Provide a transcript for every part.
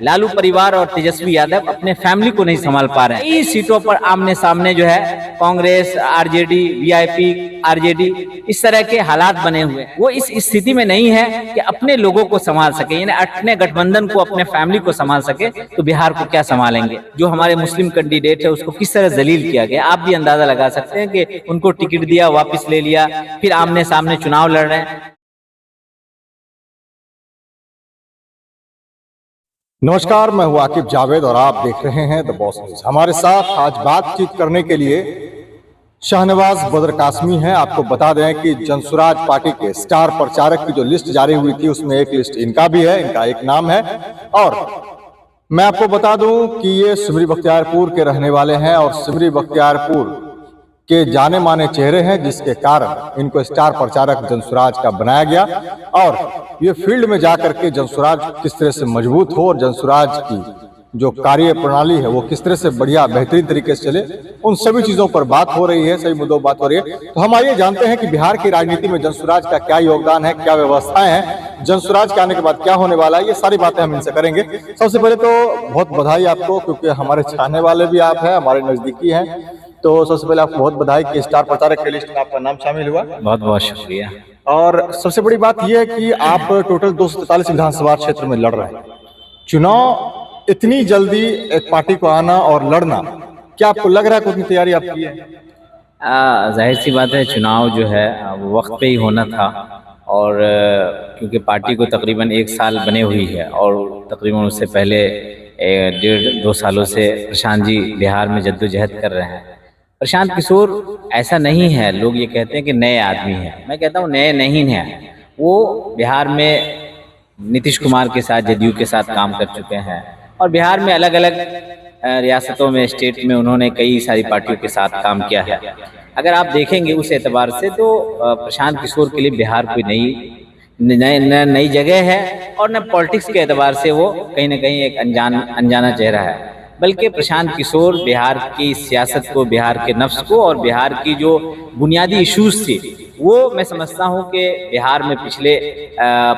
लालू परिवार और तेजस्वी यादव अपने फैमिली को नहीं संभाल पा रहे हैं। कई सीटों पर आमने सामने जो है कांग्रेस, आरजेडी, वीआईपी, आरजेडी, इस तरह के हालात बने हुए हैं। वो इस स्थिति में नहीं है कि अपने लोगों को संभाल सके, यानी अपने गठबंधन को, अपने फैमिली को संभाल सके, तो बिहार को क्या संभालेंगे। जो हमारे मुस्लिम कैंडिडेट है उसको किस तरह जलील किया गया, आप भी अंदाजा लगा सकते हैं कि उनको टिकट दिया, वापस ले लिया, फिर आमने सामने चुनाव लड़ रहे हैं। नमस्कार, मैं हूं आकिब जावेद और आप देख रहे हैं द बॉस न्यूज। हमारे साथ आज बातचीत करने के लिए शाहनवाज बदर कासमी हैं। आपको बता दें कि जनसुराज पार्टी के स्टार प्रचारक की जो लिस्ट जारी हुई थी उसमें एक लिस्ट इनका भी है, इनका एक नाम है। और मैं आपको बता दूं कि ये सिमरी बख्तियारपुर के रहने वाले हैं और सिमरी बख्तियारपुर के जाने माने चेहरे हैं, जिसके कारण इनको स्टार प्रचारक जनसुराज का बनाया गया। और ये फील्ड में जाकर के जनसुराज किस तरह से मजबूत हो और जनसुराज की जो कार्य प्रणाली है वो किस तरह से बढ़िया बेहतरीन तरीके से चले, उन सभी चीजों पर बात हो रही है, सभी मुद्दों पर बात हो रही है। तो हम आइए जानते हैं कि बिहार की राजनीति में जनसुराज का क्या योगदान है, क्या व्यवस्थाएं हैं, जनसुराज के आने के बाद क्या होने वाला है, ये सारी बातें हम इनसे करेंगे। सबसे पहले तो बहुत बधाई आपको, क्योंकि हमारे चाहने वाले भी आप हैं, हमारे नजदीकी हैं। तो सबसे पहले आपको बहुत बधाई कि स्टार प्रचारक की लिस्ट में आपका नाम शामिल हुआ। बहुत बहुत शुक्रिया। और सबसे बड़ी बात यह है कि आप टोटल 243 विधानसभा क्षेत्र में लड़ रहे हैं। चुनाव इतनी जल्दी एक पार्टी को आना और लड़ना, क्या आपको लग रहा है कि उतनी तैयारी आपकी है? जाहिर सी बात है, चुनाव जो है वो वक्त पे ही होना था। और क्योंकि पार्टी को तकरीबन 1 साल बने हुई है और तकरीबन उससे पहले 1.5-2 सालों से प्रशांत जी बिहार में जद्दोजहद कर रहे हैं। प्रशांत किशोर ऐसा नहीं है, लोग ये कहते हैं कि नए आदमी हैं, मैं कहता हूँ नए नहीं हैं। वो बिहार में नीतीश कुमार के साथ, जदयू के साथ काम कर चुके हैं और बिहार में अलग अलग रियासतों में, स्टेट में उन्होंने कई सारी पार्टियों के साथ काम किया है। अगर आप देखेंगे उस एतबार से तो प्रशांत किशोर के लिए बिहार कोई नई जगह है और न पॉलिटिक्स के एतबार से वो कहीं ना कहीं एक अनजाना चेहरा है। बल्कि प्रशांत किशोर बिहार की सियासत को, बिहार के नफ्स को और बिहार की जो बुनियादी इश्यूज थी वो मैं समझता हूँ कि बिहार में पिछले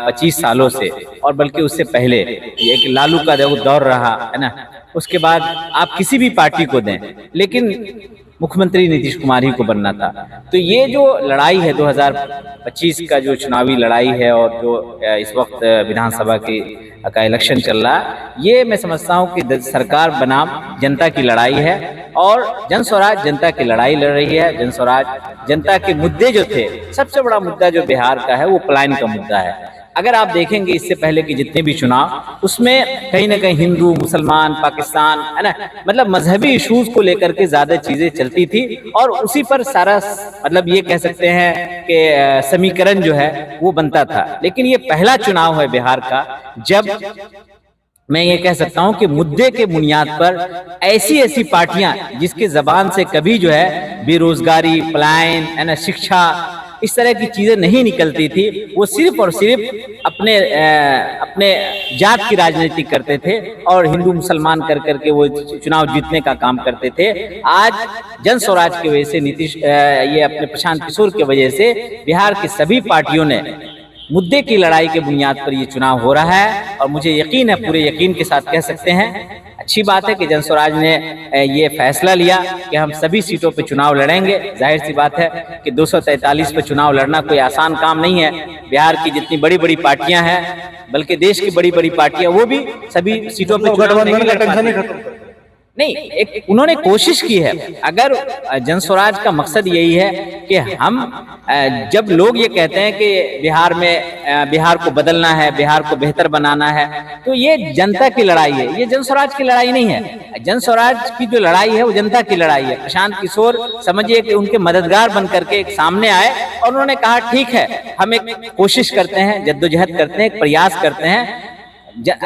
25 सालों से और बल्कि उससे पहले एक लालू का दौर रहा है ना, उसके बाद आप किसी भी पार्टी को दें, लेकिन मुख्यमंत्री नीतीश कुमार ही को बनना था। तो ये जो लड़ाई है 2025 का जो चुनावी लड़ाई है और जो इस वक्त विधानसभा का इलेक्शन चल रहा है, ये मैं समझता हूँ कि सरकार बनाम जनता की लड़ाई है और जनस्वराज जनता की लड़ाई लड़ रही है। जनस्वराज जनता के मुद्दे जो थे, सबसे बड़ा मुद्दा जो बिहार का है वो पलायन का मुद्दा है। अगर आप देखेंगे इससे पहले के जितने भी चुनाव, उसमें कहीं ना कहीं हिंदू, मुसलमान, पाकिस्तान, है ना, मतलब मजहबी इश्यूज को लेकर के ज्यादा चीजें चलती थी और उसी पर सारा मतलब ये कह सकते हैं कि समीकरण जो है वो बनता था। लेकिन ये पहला चुनाव है बिहार का जब मैं ये कह सकता हूं कि मुद्दे के बुनियाद पर ऐसी पार्टियां जिसके जबान से कभी जो है बेरोजगारी, पलायन, है ना, शिक्षा, इस तरह की चीजें नहीं निकलती थी, वो सिर्फ और सिर्फ अपने जात की राजनीति करते थे और हिंदू मुसलमान कर करके वो चुनाव जीतने का काम करते थे। आज जनस्वराज की वजह से, नीतीश ये अपने प्रशांत किशोर की वजह से बिहार की सभी पार्टियों ने मुद्दे की लड़ाई के बुनियाद पर ये चुनाव हो रहा है। और मुझे यकीन है, पूरे यकीन के साथ कह सकते हैं, अच्छी बात है कि जनस्वराज ने ये फैसला लिया कि हम सभी सीटों पे चुनाव लड़ेंगे। जाहिर सी बात है कि 243 पे चुनाव लड़ना कोई आसान काम नहीं है। बिहार की जितनी बड़ी बड़ी पार्टियां हैं, बल्कि देश की बड़ी बड़ी पार्टियां, वो भी सभी सीटों पे चुनाव नहीं लड़ पाती। नहीं, एक उन्होंने कोशिश की है। अगर जनस्वराज का मकसद यही है कि हम, जब लोग ये कहते हैं कि बिहार को बदलना है, बिहार को बेहतर बनाना है, तो ये जनता की लड़ाई है, ये जनस्वराज की लड़ाई नहीं है। जनस्वराज की जो लड़ाई है वो जनता की लड़ाई है। प्रशांत किशोर समझिए कि उनके मददगार बन करके एक सामने आए और उन्होंने कहा ठीक है, हम एक कोशिश करते हैं, जद्दोजहद करते हैं, एक प्रयास करते हैं।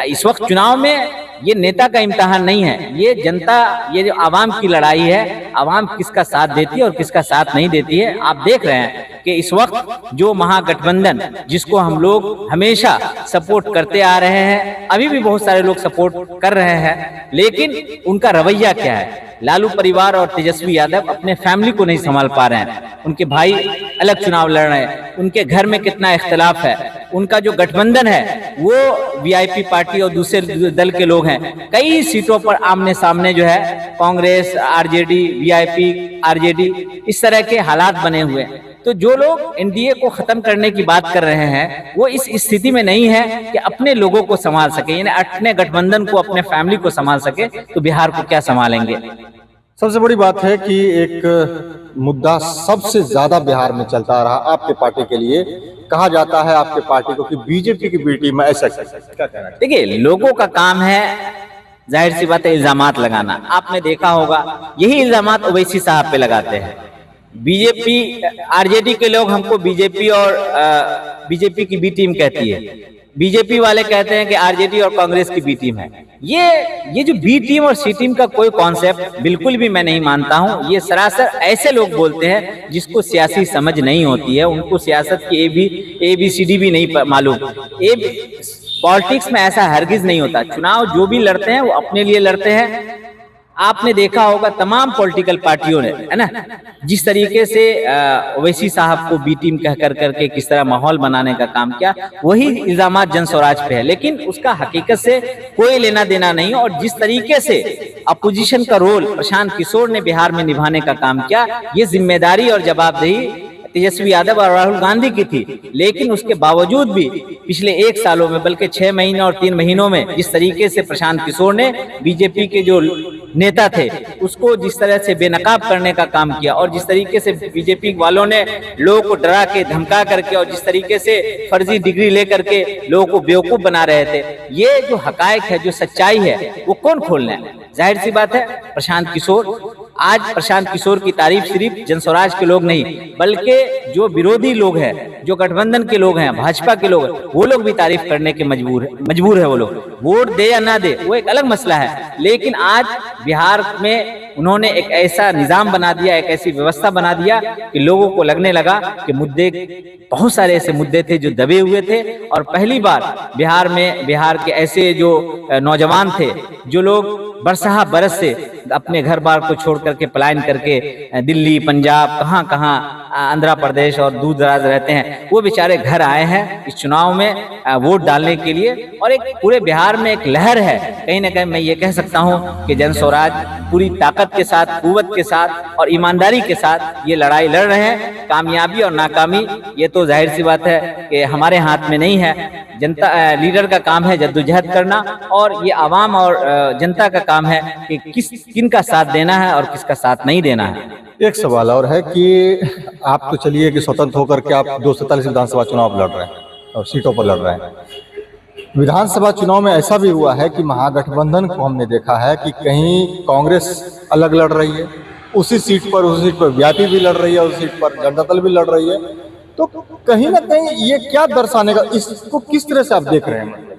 इस वक्त चुनाव में ये नेता का इम्तिहान नहीं है, ये जनता, ये जो आवाम की लड़ाई है। आवाम किसका साथ देती है और किसका साथ नहीं देती है। आप देख रहे हैं कि इस वक्त जो महागठबंधन, जिसको हम लोग हमेशा सपोर्ट करते आ रहे हैं, अभी भी बहुत सारे लोग सपोर्ट कर रहे हैं, लेकिन उनका रवैया क्या है? लालू परिवार और तेजस्वी यादव अपने फैमिली को नहीं संभाल पा रहे हैं। उनके भाई अलग चुनाव लड़ रहे हैं, उनके घर में कितना इख्तलाफ है, उनका जो गठबंधन है वो वीआईपी पार्टी और दूसरे दल के लोग हैं, कई सीटों पर आमने सामने जो है कांग्रेस, आरजेडी, वीआईपी, आरजेडी, इस तरह के हालात बने हुए हैं। तो जो लोग एनडीए को खत्म करने की बात कर रहे हैं वो इस स्थिति में नहीं है कि अपने लोगों को संभाल सके, यानी अपने गठबंधन को, अपने फैमिली को संभाल सके, तो बिहार को क्या संभालेंगे। सबसे बड़ी बात है कि एक मुद्दा सबसे ज्यादा बिहार में चलता रहा आपके पार्टी के लिए, कहा जाता है आपके पार्टी को कि बीजेपी की बी टीम में ऐसा क्या कहना है? देखिए, लोगों का काम है जाहिर सी बात है इल्जामात लगाना। आपने देखा होगा यही इल्जामात ओवैसी साहब पे लगाते हैं। बीजेपी, आरजेडी के लोग हमको बीजेपी और बीजेपी की बी टीम कहती है, बीजेपी वाले कहते हैं कि आरजेडी और कांग्रेस की बी टीम है। ये जो बी टीम और सी टीम का कोई कॉन्सेप्ट बिल्कुल भी मैं नहीं मानता हूं। ये सरासर ऐसे लोग बोलते हैं जिसको सियासी समझ नहीं होती है, उनको सियासत की ABCD भी नहीं मालूम। पॉलिटिक्स में ऐसा हरगिज नहीं होता। चुनाव जो भी लड़ते हैं वो अपने लिए लड़ते हैं। आपने देखा होगा तमाम पॉलिटिकल पार्टियों ने, है ना, जिस तरीके से ओवैसी साहब को बी टीम कह करके किस तरह माहौल बनाने का काम किया, वही इल्जामात जन स्वराज पे है, लेकिन उसका हकीकत से कोई लेना देना नहीं। और जिस तरीके से अपोजिशन का रोल प्रशांत किशोर ने बिहार में निभाने का काम किया, ये जिम्मेदारी और जवाबदेही तेजस्वी यादव और राहुल गांधी की थी। लेकिन उसके बावजूद भी पिछले 1 सालों में, बल्कि 6 महीने और 3 महीनों में जिस तरीके से प्रशांत किशोर ने बीजेपी के जो नेता थे उसको जिस तरह से बेनकाब करने का काम किया, और जिस तरीके से बीजेपी वालों ने लोगों को डरा के, धमका करके, और जिस तरीके से फर्जी डिग्री लेकर के लोगों को बेवकूफ बना रहे थे, ये जो हकायक है, जो सच्चाई है, वो कौन खोलना है? जाहिर सी बात है प्रशांत किशोर। आज प्रशांत किशोर की तारीफ सिर्फ जनस्वराज के लोग नहीं, बल्कि जो विरोधी लोग हैं, जो गठबंधन के लोग हैं, भाजपा के लोग हैं, वो लोग भी तारीफ करने के मजबूर है। वो लोग वोट दे या ना दे वो एक अलग मसला है, लेकिन आज बिहार में उन्होंने एक ऐसा निजाम बना दिया, एक ऐसी व्यवस्था बना दिया कि लोगों को लगने लगा कि मुद्दे, बहुत सारे ऐसे मुद्दे थे जो दबे हुए थे। और पहली बार बिहार के ऐसे जो नौजवान थे, जो लोग बरसहा बरस से अपने घर बार को छोड़ करके पलायन करके दिल्ली, पंजाब, कहाँ आंध्र प्रदेश और दूर दराज रहते हैं, वो बेचारे घर आए हैं इस चुनाव में वोट डालने के लिए। और एक पूरे बिहार में एक लहर है, कहीं ना कहीं मैं ये कह सकता हूँ कि जन स्वराज पूरी ताकत के साथ, कुव्वत के साथ और ईमानदारी के साथ ये लड़ाई लड़ रहे हैं। कामयाबी और नाकामी ये तो जाहिर सी बात है कि हमारे हाथ में नहीं है। जनता, लीडर का काम है जद्दोजहद करना, और ये आवाम और जनता का काम है कि किन का साथ देना है और किसका साथ नहीं देना है। एक सवाल और है कि आप तो चलिए कि स्वतंत्र होकर के आप 243 विधानसभा चुनाव लड़ रहे हैं और सीटों पर लड़ रहे हैं। विधानसभा चुनाव में ऐसा भी हुआ है कि महागठबंधन को हमने देखा है कि कहीं कांग्रेस अलग लड़ रही है, उसी सीट पर वीआईपी भी लड़ रही है, उस सीट पर जनता दल भी लड़ रही है। तो कहीं ना कहीं ये क्या दर्शाने का, इसको किस तरह से आप देख रहे हैं?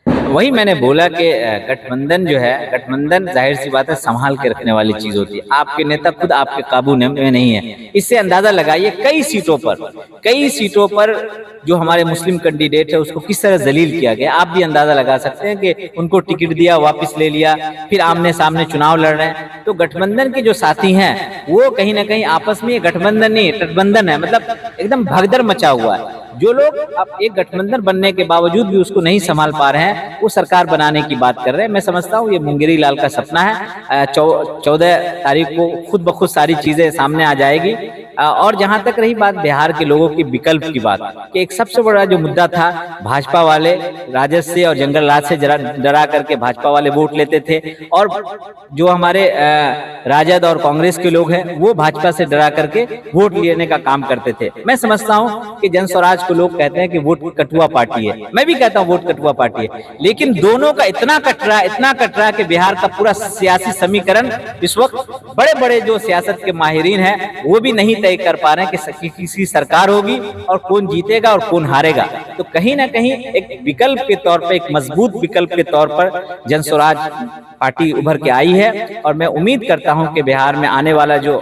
वही मैंने बोला कि गठबंधन जो है, गठबंधन जाहिर सी बात है संभाल के रखने वाली चीज होती है। आपके नेता खुद आपके काबू में नहीं है। इससे अंदाजा लगाइए कई सीटों पर जो हमारे मुस्लिम कैंडिडेट है उसको किस तरह जलील किया गया। आप भी अंदाजा लगा सकते हैं कि उनको टिकट दिया, वापस ले लिया, फिर आमने सामने चुनाव लड़ रहे हैं। तो गठबंधन के जो साथी हैं वो कहीं ना कहीं आपस में, गठबंधन नहीं गठबंधन है, मतलब एकदम भगदड़ मचा हुआ है। जो लोग अब एक गठबंधन बनने के बावजूद भी उसको नहीं संभाल पा रहे हैं, वो सरकार बनाने की बात कर रहे हैं। मैं समझता हूँ ये मुंगेरी लाल का सपना है। 14 तारीख को खुद ब खुद सारी चीजें सामने आ जाएगी। और जहां तक रही बात बिहार के लोगों की विकल्प की बात, कि एक सबसे बड़ा जो मुद्दा था, भाजपा वाले राजद से और जंगल राज से डरा करके भाजपा वाले वोट लेते थे, और जो हमारे राजद और कांग्रेस के लोग हैं वो भाजपा से डरा करके वोट लेने का काम करते थे। मैं समझता हूं कि जन स्वराज को लोग कहते हैं कि वोट कटुआ पार्टी है, मैं भी कहता हूं वोट कटुआ पार्टी है, लेकिन दोनों का इतना कटरा कि बिहार का पूरा सियासी समीकरण इस वक्त बड़े बड़े जो सियासत के माहिरीन हैं वो भी नहीं तय कर पा रहे हैं कि किसकी सरकार होगी और कौन जीतेगा और कौन हारेगा। तो कहीं ना कहीं एक विकल्प के तौर पर, एक मजबूत विकल्प के तौर पर जन स्वराज पार्टी उभर के आई है। और मैं उम्मीद करता हूं कि बिहार में आने वाला जो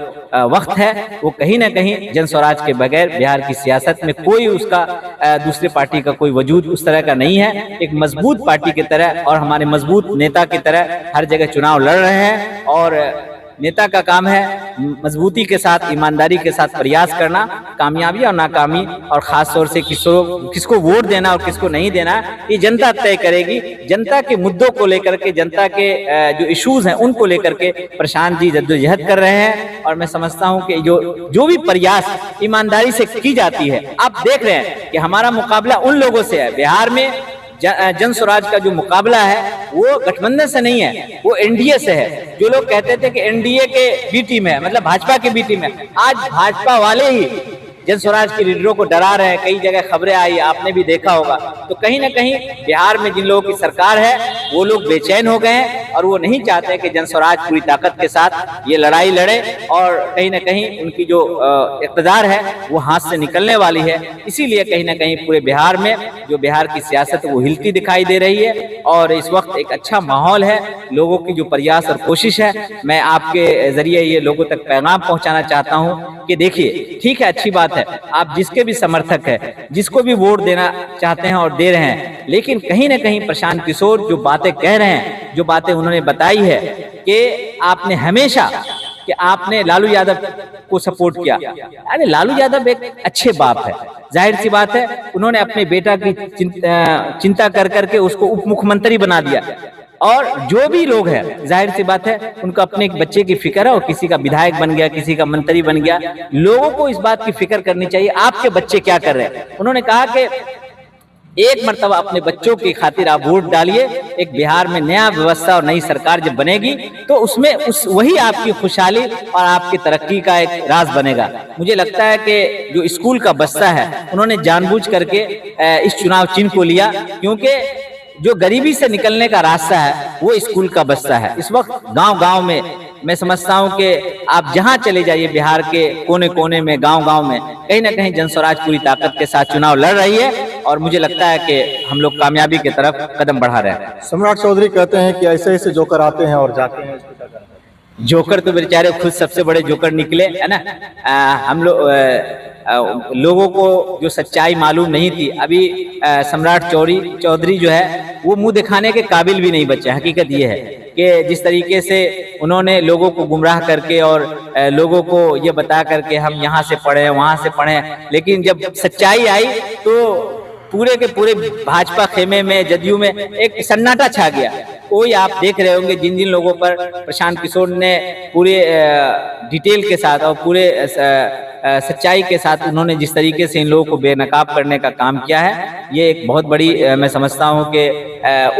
वक्त है वो कहीं ना कहीं जन स्वराज के बगैर बिहार की सियासत में कोई उसका दूसरे पार्टी का कोई वजूद उस तरह का नहीं है। एक मजबूत पार्टी की तरह और हमारे मजबूत नेता की तरह हर जगह चुनाव लड़ रहे हैं, और नेता का काम है मजबूती के साथ, ईमानदारी के साथ प्रयास करना, कामयाबी और नाकामी और खास तौर से किसको वोट देना और किसको नहीं देना ये जनता तय करेगी। जनता के मुद्दों को लेकर के, जनता के जो इश्यूज हैं उनको लेकर के प्रशांत जी जद्दोजहद कर रहे हैं और मैं समझता हूं कि जो भी प्रयास ईमानदारी से की जाती है, आप देख रहे हैं कि हमारा मुकाबला उन लोगों से है। बिहार में जन स्वराज का जो मुकाबला है वो गठबंधन से नहीं है, वो एनडीए से है। जो लोग कहते थे कि एनडीए के बी टीम है, मतलब भाजपा के बी टीम है, आज भाजपा वाले ही जन स्वराज के लीडरों को डरा रहे हैं। कई जगह खबरें आई, आपने भी देखा होगा। तो कहीं ना कहीं बिहार में जिन लोगों की सरकार है वो लोग बेचैन हो गए हैं और वो नहीं चाहते कि जन स्वराज पूरी ताकत के साथ ये लड़ाई लड़े और कहीं ना कहीं उनकी जो इक़्तिदार है वो हाथ से निकलने वाली है। इसीलिए कहीं ना कहीं पूरे बिहार में जो बिहार की सियासत वो हिलती दिखाई दे रही है और इस वक्त एक अच्छा माहौल है। लोगों की जो प्रयास और कोशिश है, मैं आपके जरिए ये लोगों तक पैगाम पहुंचाना चाहता हूं कि देखिए, ठीक है, अच्छी बात है, आप जिसके भी समर्थक है, जिसको भी वोट देना चाहते हैं और दे रहे हैं, लेकिन कहीं ना कहीं प्रशांत किशोर जो बातें कह रहे हैं, जो बातें उन्होंने बताई है कि आपने हमेशा कि आपने लालू यादव को सपोर्ट किया। अरे लालू यादव एक अच्छे बाप है, जाहिर सी बात है, उन्होंने अपने बेटा की चिंता कर करके उसको उप मुख्यमंत्री बना दिया और जो भी लोग हैं, जाहिर सी बात है, उनको अपने एक बच्चे की फिक्र है और किसी का विधायक बन गया, किसी का मंत्री बन गया। लोगों को इस बात की फिक्र करनी चाहिए आपके बच्चे क्या कर रहे हैं। उन्होंने कहा कि एक मर्तबा अपने बच्चों की खातिर आप वोट डालिए। एक बिहार में नया व्यवस्था और नई सरकार जब बनेगी तो उसमें वही आपकी खुशहाली और आपकी तरक्की का एक राज बनेगा। मुझे लगता है कि जो स्कूल का बस्ता है उन्होंने जानबूझ करके इस चुनाव चिन्ह को लिया, क्योंकि जो गरीबी से निकलने का रास्ता है वो स्कूल का बस्ता है। इस वक्त गांव-गांव में मैं समझता हूं कि आप जहां चले जाइए, बिहार के कोने कोने में, गांव-गांव में कहीं ना कहीं जन स्वराज पूरी ताकत के साथ चुनाव लड़ रही है और मुझे लगता है कि हम लोग कामयाबी की तरफ कदम बढ़ा रहे हैं। सम्राट चौधरी कहते हैं कि ऐसे ऐसे जोकर आते हैं और जाते हैं। जोकर तो बेचारे खुद सबसे बड़े जोकर निकले, है ना। हम लोगों को जो सच्चाई मालूम नहीं थी, अभी सम्राट चौधरी जो है वो मुंह दिखाने के काबिल भी नहीं बचे। हकीकत ये है कि जिस तरीके से उन्होंने लोगों को गुमराह करके और लोगों को ये बता करके हम यहाँ से पढ़े वहाँ से पढ़े, लेकिन जब सच्चाई आई तो पूरे के पूरे भाजपा खेमे में, जदयू में एक सन्नाटा छा गया। कोई आप देख रहे होंगे जिन जिन लोगों पर प्रशांत किशोर ने पूरे डिटेल के साथ और पूरे सच्चाई के साथ उन्होंने जिस तरीके से इन लोगों को बेनकाब करने का काम किया है, ये एक बहुत बड़ी मैं समझता हूँ कि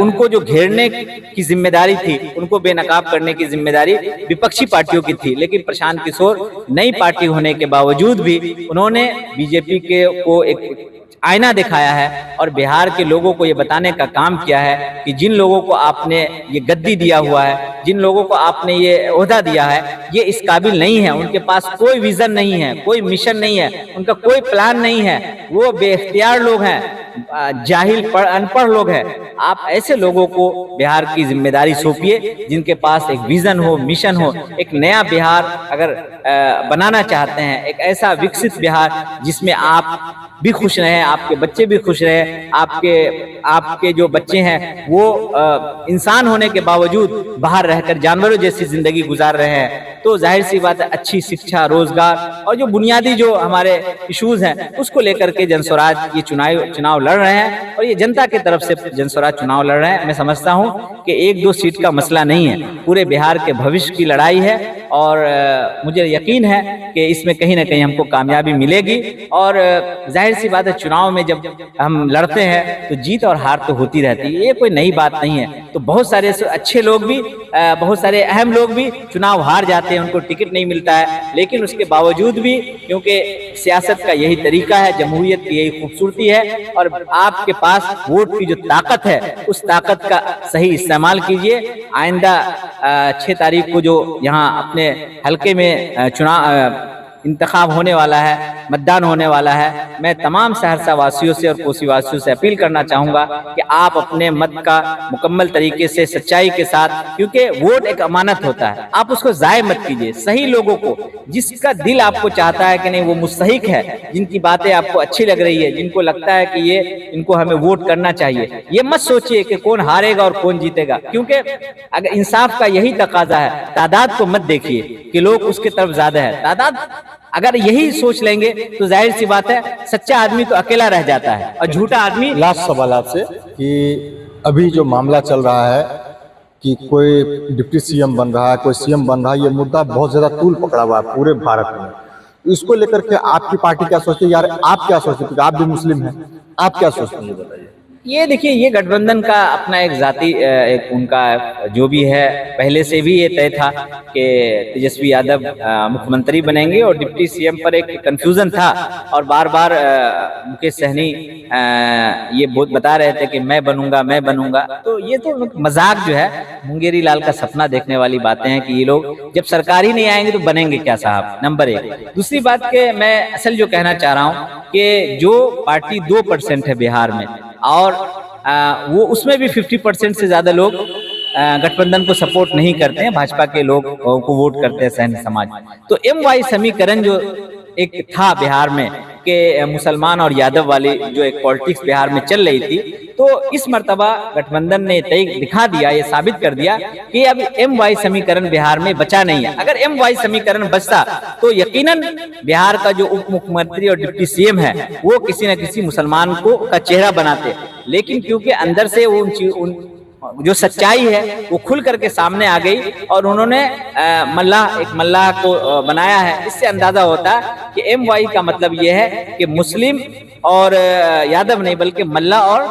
उनको जो घेरने की जिम्मेदारी थी, उनको बेनकाब करने की जिम्मेदारी विपक्षी पार्टियों की थी। लेकिन प्रशांत किशोर नई पार्टी होने के बावजूद भी उन्होंने बीजेपी को एक आईना दिखाया है और बिहार के लोगों को ये बताने का काम किया है कि जिन लोगों को आपने ये गद्दी दिया हुआ है, जिन लोगों को आपने ये ओहदा दिया है, ये इस काबिल नहीं है। उनके पास कोई विजन नहीं है, कोई मिशन नहीं है, उनका कोई प्लान नहीं है। वो बेइख्तियार लोग हैं, जाहिल अनपढ़ लोग हैं। आप ऐसे लोगों को बिहार की जिम्मेदारी सौंपिए जिनके पास एक विजन हो, मिशन हो। एक नया बिहार अगर बनाना चाहते हैं, एक ऐसा विकसित बिहार जिसमें आप भी खुश रहें, आपके बच्चे भी खुश रहें, आपके जो बच्चे हैं वो इंसान होने के बावजूद बाहर रहकर जानवरों जैसी जिंदगी गुजार रहे हैं, तो जाहिर सी बात है अच्छी शिक्षा, रोजगार और जो बुनियादी जो हमारे इश्यूज हैं उसको लेकर के जन स्वराज ये चुनाव लड़ रहे हैं और ये जनता की तरफ से जन स्वराज चुनाव लड़ रहे हैं। मैं समझता हूँ कि 1-2 सीट का मसला नहीं है, पूरे बिहार के भविष्य की लड़ाई है और मुझे यकीन है कि इसमें कहीं ना कहीं हमको कामयाबी मिलेगी। और जाहिर सी बात है, चुनाव में जब हम लड़ते हैं तो जीत और हार तो होती रहती है, ये कोई नई बात नहीं है। तो बहुत सारे अच्छे लोग भी, बहुत सारे अहम लोग भी चुनाव हार जाते हैं, उनको टिकट नहीं मिलता है, लेकिन उसके बावजूद भी, क्योंकि सियासत का यही तरीका है, जमहूरियत की यही खूबसूरती है और आपके पास वोट की जो ताकत है उस ताकत का सही इस्तेमाल कीजिए। आइंदा 6 तारीख को जो यहाँ अपने हल्के में इंतखाब होने वाला है, मतदान होने वाला है। मैं तमाम सहरसा वासियों से और कोसी वासियों से अपील करना चाहूँगा कि आप अपने मत का मुकम्मल तरीके से सच्चाई के साथ, क्योंकि वोट एक अमानत होता है, आप उसको ज़ाय मत कीजिए। सही लोगों को, जिसका दिल आपको चाहता है कि नहीं वो मुस्तहिक है, जिनकी बातें आपको अच्छी लग रही है, जिनको लगता है कि ये इनको हमें वोट करना चाहिए, ये मत सोचिए कि कौन हारेगा और कौन जीतेगा, क्योंकि अगर इंसाफ का यही तकाजा है, तादाद को मत देखिए कि लोग उसके तरफ ज्यादा है। तादाद अगर यही सोच लेंगे तो जाहिर सी बात है सच्चा आदमी तो अकेला रह जाता है और झूठा आदमी। लास्ट सवाल आपसे कि अभी जो मामला चल रहा है कि कोई डिप्टी सीएम बन रहा है, कोई सीएम बन रहा है, ये मुद्दा बहुत ज्यादा तूल पकड़ा हुआ है पूरे भारत में। इसको लेकर के आपकी पार्टी क्या सोचती है? यार आप क्या सोचते हैं? आप भी मुस्लिम हैं, आप क्या सोचते हैं, ये बताइए। ये देखिए, ये गठबंधन का अपना एक जाती एक उनका जो भी है, पहले से भी ये तय था कि तेजस्वी यादव मुख्यमंत्री बनेंगे और डिप्टी सीएम पर एक कंफ्यूजन था और बार बार मुकेश सहनी ये बहुत बता रहे थे कि मैं बनूंगा। तो ये तो मजाक जो है, मुंगेरी लाल का सपना देखने वाली बातें हैं कि ये लोग जब सरकार ही नहीं आएंगे तो बनेंगे क्या साहब, नंबर एक। दूसरी बात के मैं असल जो कहना चाह रहा हूँ कि जो पार्टी 2% है बिहार में और वो उसमें भी 50% से ज्यादा लोग गठबंधन को सपोर्ट नहीं करते हैं, भाजपा के लोग को वोट करते हैं सहन समाज। तो MY समीकरण जो एक था बिहार में कि मुसलमान और यादव वाली जो एक पॉलिटिक्स बिहार में चल रही थी, तो इस मर्तबा गठबंधन ने तय दिखा दिया, ये साबित कर दिया कि अब MY समीकरण बिहार में बचा नहीं है। अगर MY समीकरण बचता तो यकीनन बिहार का जो उप मुख्यमंत्री और डिप्टी सीएम है वो किसी न किसी मुसलमान को का चेहरा बनाते, लेकिन क्योंकि अंदर से उन जो सच्चाई है वो खुल करके सामने आ गई और उन्होंने एक मल्लाह को बनाया है। इससे अंदाजा होता है कि MY का मतलब ये है कि मुस्लिम और यादव नहीं बल्कि मल्लाह और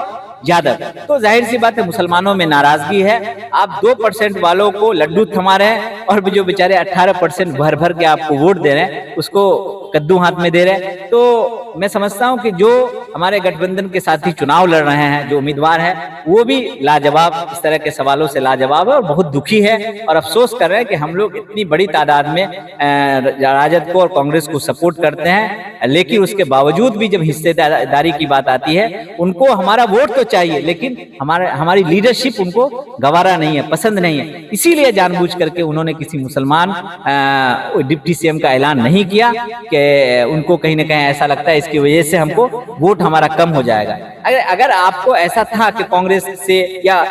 यादव। तो जाहिर सी बात है मुसलमानों में नाराजगी है। आप 2% वालों को लड्डू थमा रहे हैं और जो बेचारे 18% भर भर के आपको वोट दे रहे हैं उसको कद्दू हाथ में दे रहे हैं। तो मैं समझता हूं कि जो हमारे गठबंधन के साथी चुनाव लड़ रहे हैं, जो उम्मीदवार हैं, वो भी लाजवाब, इस तरह के सवालों से लाजवाब है और बहुत दुखी है और अफसोस कर रहे हैं कि हम लोग इतनी बड़ी तादाद में राजद को और कांग्रेस को सपोर्ट करते हैं, लेकिन उसके बावजूद भी जब हिस्सेदारी की बात आती है उनको हमारा वोट तो चाहिए, लेकिन हमारी लीडरशिप उनको गवारा नहीं है, पसंद नहीं है। इसीलिए जानबूझ करके उन्होंने किसी मुसलमान डिप्टी सीएम का ऐलान नहीं किया कि उनको कहीं ना कहीं ऐसा लगता है इसकी वजह से हमको वोट हमारा कम हो जाएगा। अगर आपको ऐसा था कि कांग्रेस से या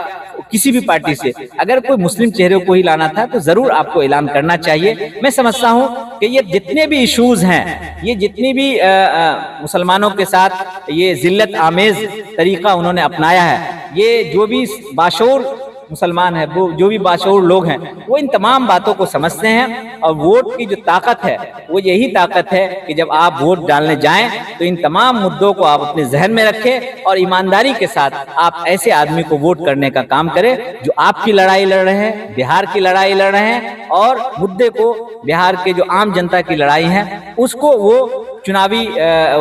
किसी भी पार्टी से अगर कोई मुस्लिम चेहरे को ही लाना था तो जरूर आपको ऐलान करना चाहिए। मैं समझता हूं कि ये जितने भी इश्यूज हैं, ये जितनी भी मुसलमानों के साथ ये जिल्लत आमेज तरीका उन्होंने अपनाया है, ये जो भी बाशऊर मुसलमान है, वो जो भी बाशऊर लोग हैं, वो इन तमाम बातों को समझते हैं और वोट की जो ताकत है वो यही ताकत है कि जब आप वोट डालने जाएं तो इन तमाम मुद्दों को आप अपने जहन में रखें और ईमानदारी के साथ आप ऐसे आदमी को वोट करने का काम करें जो आपकी लड़ाई लड़ रहे हैं, बिहार की लड़ाई लड़ रहे हैं और मुद्दे को, बिहार के जो आम जनता की लड़ाई है उसको वो चुनावी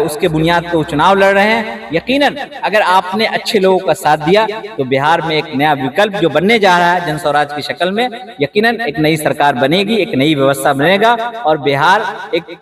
उसके बुनियाद पर चुनाव लड़ रहे हैं। यकीनन अगर आपने अच्छे लोगों का साथ दिया तो बिहार में एक नया विकल्प जो बनने जा रहा है जनस्वराज की शक्ल में, यकीनन एक नई सरकार बनेगी, एक नई व्यवस्था बनेगा और बिहार एक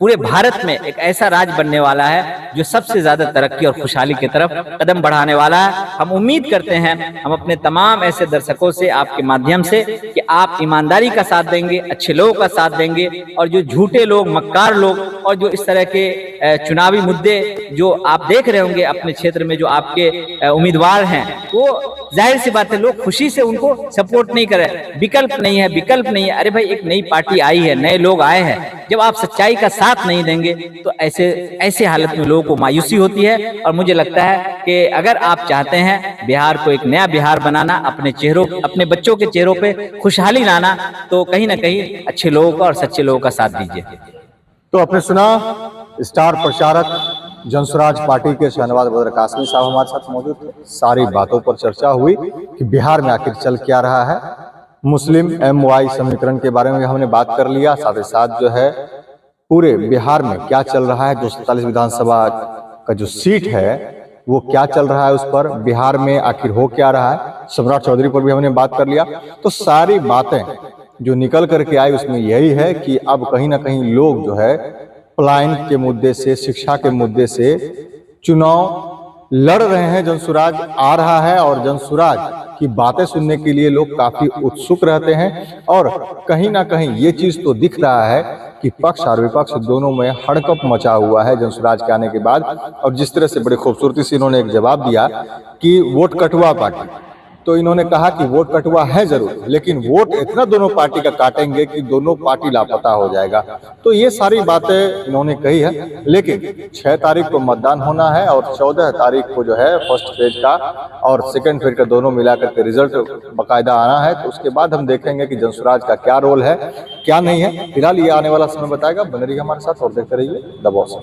पूरे भारत में एक ऐसा राज्य बनने वाला है जो सबसे ज्यादा तरक्की और खुशहाली की तरफ कदम बढ़ाने वाला है। हम उम्मीद करते हैं, हम अपने तमाम ऐसे दर्शकों से आपके माध्यम से, कि आप ईमानदारी का साथ देंगे, अच्छे लोगों का साथ देंगे और जो झूठे लोग, मक्कार लोग और जो इस तरह के चुनावी मुद्दे जो आप देख रहे होंगे अपने क्षेत्र में, जो आपके उम्मीदवार हैं, वो जाहिर सी बात है लोग खुशी से उनको सपोर्ट नहीं कर रहे। विकल्प नहीं है। अरे भाई, एक नई पार्टी आई है, नए लोग आए हैं, जब आप सच्चाई का साथ नहीं देंगे तो ऐसे हालत में लोगों को मायूसी होती है। और मुझे लगता है कि अगर आप चाहते हैं बिहार को एक नया बिहार बनाना, अपने बच्चों के चेहरों पे खुशहाली लाना, तो कहीं ना कहीं अच्छे लोगों का और सच्चे लोगों का साथ दीजिए। तो आपने सुना स्टार प्रचारक जनस्वराज पार्टी के शहनवाज बदर कासमी साहब हमारे साथ मौजूद थे। सारी बातों पर चर्चा हुई कि बिहार में आखिर चल क्या रहा है। मुस्लिम MY समीकरण के बारे में हमने बात कर लिया, साथ ही साथ जो है पूरे बिहार में क्या चल रहा है, जो 47 विधानसभा का जो सीट है वो क्या चल रहा है, उस पर बिहार में आखिर हो क्या रहा है, सम्राट चौधरी पर भी हमने बात कर लिया। तो सारी बातें जो निकल करके आई उसमें यही है कि अब कहीं ना कहीं लोग जो है पलायन के मुद्दे से, शिक्षा के मुद्दे से चुनाव लड़ रहे हैं। जनसुराज आ रहा है और जनसुराज की बातें सुनने के लिए लोग काफी उत्सुक रहते हैं और कहीं ना कहीं ये चीज तो दिख रहा है कि पक्ष और विपक्ष दोनों में हड़कंप मचा हुआ है जनसुराज के आने के बाद। और जिस तरह से बड़ी खूबसूरती से इन्होंने एक जवाब दिया कि वोट कटुआ पार्टी, तो इन्होंने कहा कि वोट कटुआ है जरूर, लेकिन वोट इतना दोनों पार्टी का काटेंगे कि दोनों पार्टी लापता हो जाएगा। तो ये सारी बातें इन्होंने कही है। लेकिन 6 तारीख को मतदान होना है और 14 तारीख को जो है फर्स्ट फेज का और सेकंड फेज का दोनों मिलाकर के रिजल्ट बाकायदा आना है। तो उसके बाद हम देखेंगे कि जनसुराज का क्या रोल है, क्या नहीं है। फिलहाल ये आने वाला समय बताएगा। बने रहिए हमारे साथ और देखते रहिए द बॉस।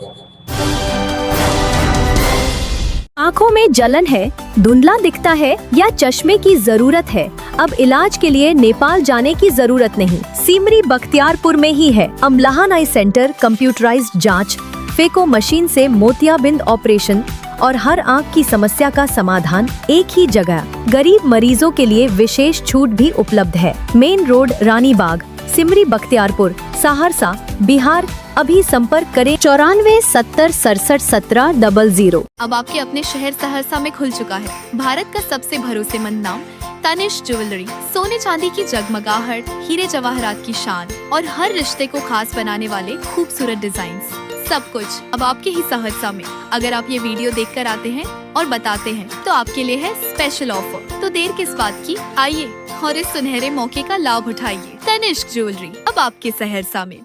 आंखों में जलन है, धुंधला दिखता है या चश्मे की जरूरत है? अब इलाज के लिए नेपाल जाने की जरूरत नहीं, सिमरी बख्तियारपुर में ही है। अमलाहन आई सेंटर, कंप्यूटराइज्ड जांच, फेको मशीन से मोतियाबिंद ऑपरेशन और हर आंख की समस्या का समाधान एक ही जगह। गरीब मरीजों के लिए विशेष छूट भी उपलब्ध है। मेन रोड, रानी बाग, सिमरी बख्तियारपुर, सहरसा, बिहार। अभी संपर्क करें 94 70 67 17 00। अब आपके अपने शहर सहरसा में खुल चुका है भारत का सबसे भरोसेमंद नाम तनिष्क ज्वेलरी। सोने चांदी की जगमगाहट, हीरे जवाहरात की शान और हर रिश्ते को खास बनाने वाले खूबसूरत डिजाइन्स, सब कुछ अब आपके ही सहरसा में। अगर आप ये वीडियो देखकर आते हैं और बताते हैं तो आपके लिए है स्पेशल ऑफर। तो देर किस बात की, आइए और इस सुनहरे मौके का लाभ उठाइए। तनिष्क ज्वेलरी अब आपके सहरसा में।